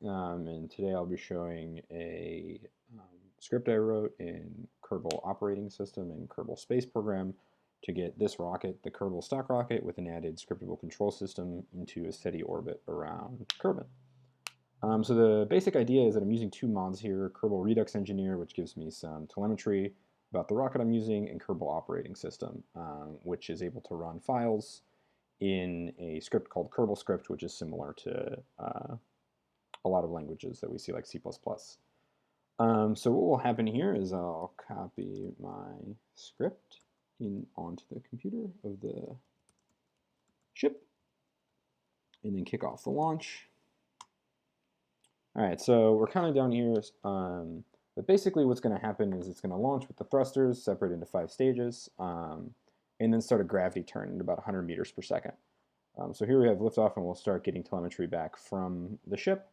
And today I'll be showing a script I wrote in Kerbal operating system and Kerbal Space Program to get this rocket, the Kerbal stock rocket, with an added scriptable control system into a steady orbit around Kerbin. So the basic idea is that I'm using two mods here, Kerbal Redux Engineer, which gives me some telemetry about the rocket I'm using, and Kerbal operating system, which is able to run files in a script called Kerbal script, which is similar to a lot of languages that we see like C++. So what will happen here is I'll copy my script onto the computer of the ship and then kick off the launch. All right, so we're counting down here, but basically what's going to happen is it's going to launch with the thrusters separated into 5 stages, and then start a gravity turn at about 100 meters per second. So here we have liftoff, and we'll start getting telemetry back from the ship.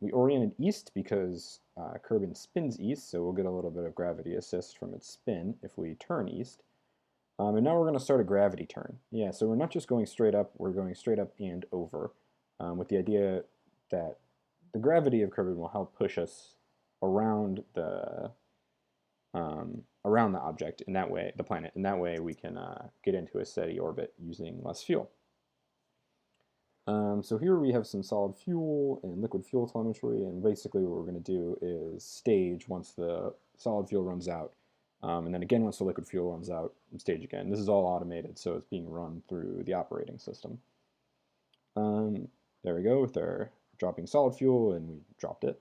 We oriented east because Kerbin spins east, so we'll get a little bit of gravity assist from its spin if we turn east. And now we're going to start a gravity turn. Yeah, so we're not just going straight up, we're going straight up and over, with the idea that the gravity of Kerbin will help push us around the object in that way, the planet. In that way, we can get into a steady orbit using less fuel. So here we have some solid fuel and liquid fuel telemetry, and basically what we're going to do is stage once the solid fuel runs out, and then again once the liquid fuel runs out, and stage again. This is all automated, so it's being run through the operating system. There we go with our dropping solid fuel, and we dropped it.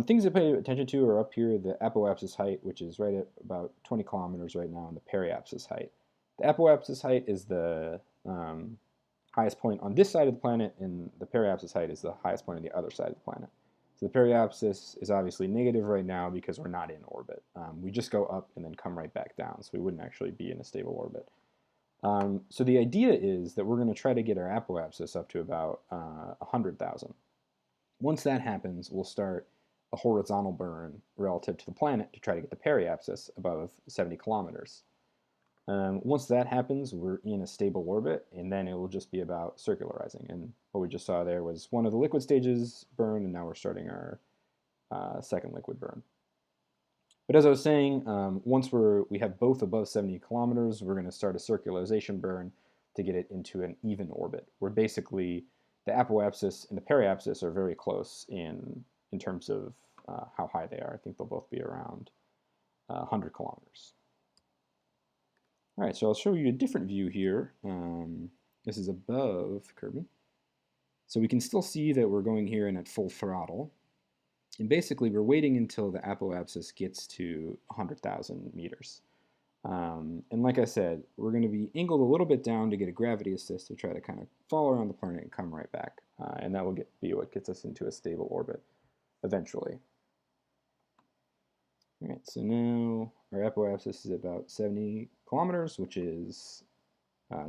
Things to pay attention to are up here, the apoapsis height, which is right at about 20 kilometers right now, and the periapsis height. The apoapsis height is the highest point on this side of the planet, and the periapsis height is the highest point on the other side of the planet. So the periapsis is obviously negative right now because we're not in orbit. We just go up and then come right back down, so we wouldn't actually be in a stable orbit. So the idea is that we're going to try to get our apoapsis up to about 100,000. Once that happens, we'll start a horizontal burn relative to the planet to try to get the periapsis above 70 kilometers. Once that happens, we're in a stable orbit, and then it will just be about circularizing. And what we just saw there was one of the liquid stages burn, and now we're starting our second liquid burn. But as I was saying, once we have both above 70 kilometers, we're going to start a circularization burn to get it into an even orbit, where basically the apoapsis and the periapsis are very close in terms of how high they are. I think they'll both be around 100 kilometers. All right, so I'll show you a different view here. This is above Kerbin. So we can still see that we're going here in at full throttle. And basically, we're waiting until the apoapsis gets to 100,000 meters. And like I said, we're going to be angled a little bit down to get a gravity assist to try to kind of fall around the planet and come right back. And that will be what gets us into a stable orbit eventually. All right, so now our apoapsis is about 70 kilometers, which is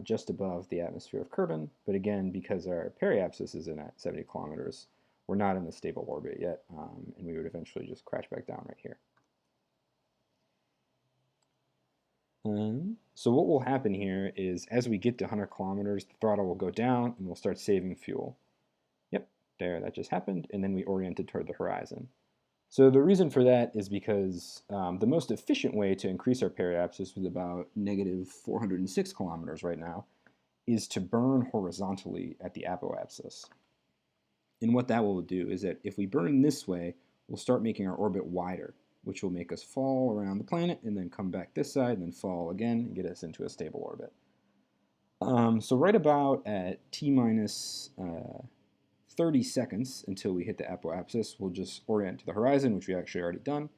just above the atmosphere of Kerbin. But again, because our periapsis is in at 70 kilometers, we're not in the stable orbit yet, and we would eventually just crash back down right here. So what will happen here is as we get to 100 kilometers, the throttle will go down and we'll start saving fuel. Yep, there, that just happened, and then we oriented toward the horizon. So the reason for that is because the most efficient way to increase our periapsis with about negative 406 kilometers right now is to burn horizontally at the apoapsis. And what that will do is that if we burn this way, we'll start making our orbit wider, which will make us fall around the planet and then come back this side and then fall again and get us into a stable orbit. So right about at T minus 30 seconds until we hit the apoapsis, we'll just orient to the horizon, which we actually already done,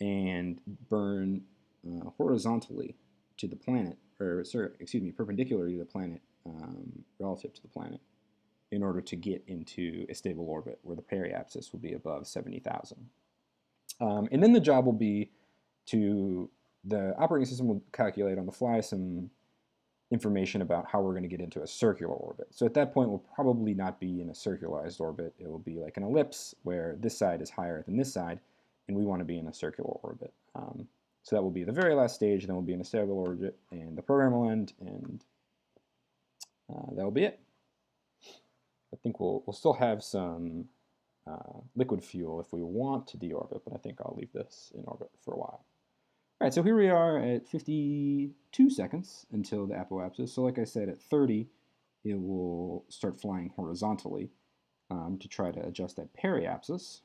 and burn horizontally to the planet, or sorry, excuse me, perpendicularly to the planet relative to the planet, in order to get into a stable orbit where the periapsis will be above 70,000. And then the job will be the operating system will calculate on the fly some information about how we're going to get into a circular orbit. So at that point, we'll probably not be in a circularized orbit. It will be like an ellipse where this side is higher than this side, and we want to be in a circular orbit. So that will be the very last stage, and then we'll be in a stable orbit, and the program will end, and that will be it. I think we'll still have some liquid fuel if we want to deorbit, but I think I'll leave this in orbit for a while. All right, so here we are at 52 seconds until the apoapsis. So like I said, at 30, it will start flying horizontally to try to adjust that periapsis.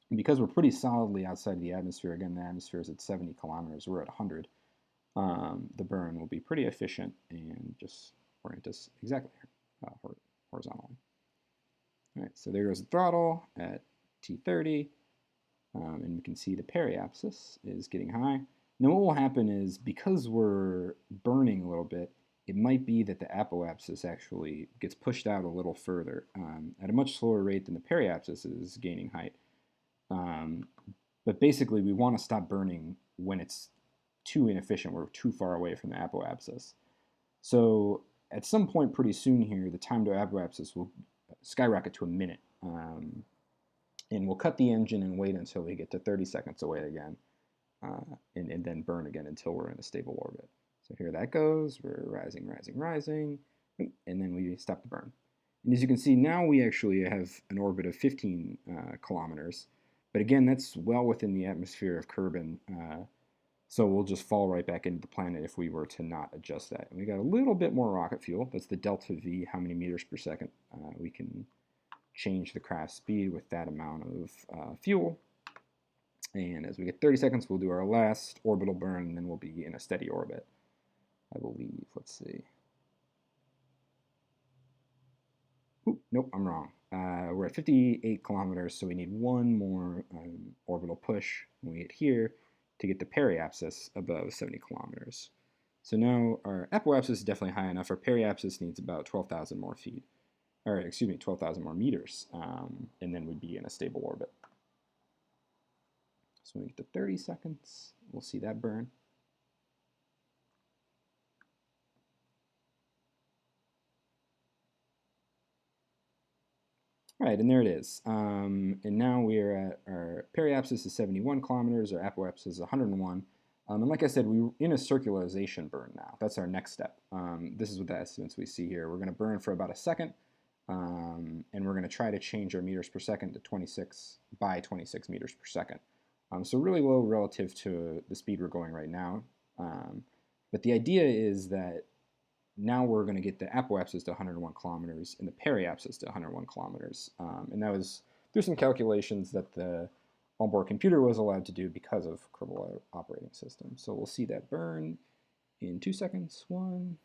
And because we're pretty solidly outside the atmosphere, again, the atmosphere is at 70 kilometers, we're at 100, the burn will be pretty efficient and just orient us exactly horizontally. All right, so there goes the throttle at T30, and we can see the periapsis is getting high. Now what will happen is, because we're burning a little bit, it might be that the apoapsis actually gets pushed out a little further at a much slower rate than the periapsis is gaining height. But basically, we want to stop burning when it's too inefficient. We're too far away from the apoapsis. So at some point pretty soon here, the time to apoapsis will skyrocket to a minute. And we'll cut the engine and wait until we get to 30 seconds away again, and then burn again until we're in a stable orbit. So here that goes. We're rising, rising, rising, and then we stop the burn. And as you can see, now we actually have an orbit of 15 kilometers. But again, that's well within the atmosphere of Kerbin, so we'll just fall right back into the planet if we were to not adjust that. And we got a little bit more rocket fuel. That's the delta V, how many meters per second we can change the craft speed with that amount of fuel. And as we get 30 seconds, we'll do our last orbital burn, and then we'll be in a steady orbit, I believe. Let's see. Oop, nope, I'm wrong. We're at 58 kilometers, so we need one more orbital push when we get here to get the periapsis above 70 kilometers. So now our apoapsis is definitely high enough. Our periapsis needs about 12,000 more feet, or excuse me, 12,000 more meters, and then we'd be in a stable orbit. So when we get to 30 seconds, we'll see that burn. All right, and there it is. And now we are at our periapsis is 71 kilometers, our apoapsis is 101. And like I said, we're in a circularization burn now. That's our next step. This is what the estimates we see here. We're going to burn for about a second, and we're going to try to change our meters per second to 26 by 26 meters per second. So really low relative to the speed we're going right now. But the idea is that now we're going to get the apoapsis to 101 kilometers and the periapsis to 101 kilometers. And that was through some calculations that the onboard computer was allowed to do because of Kerbal operating system. So we'll see that burn in 2 seconds. 1,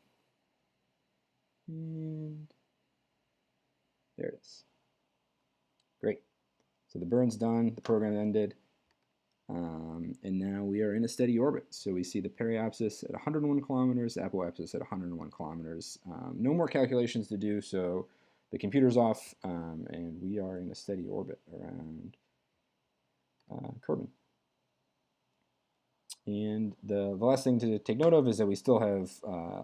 and there it is. Great. So the burn's done, the program ended. And now we are in a steady orbit. So we see the periapsis at 101 kilometers, the apoapsis at 101 kilometers. No more calculations to do, so the computer's off, and we are in a steady orbit around Kerbin. And the last thing to take note of is that we still have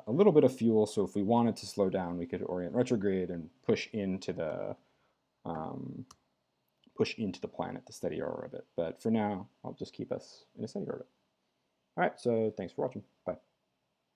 a little bit of fuel, so if we wanted to slow down, we could orient retrograde and push into the planet to steady our orbit. But for now, I'll just keep us in a steady orbit. All right, so thanks for watching. Bye.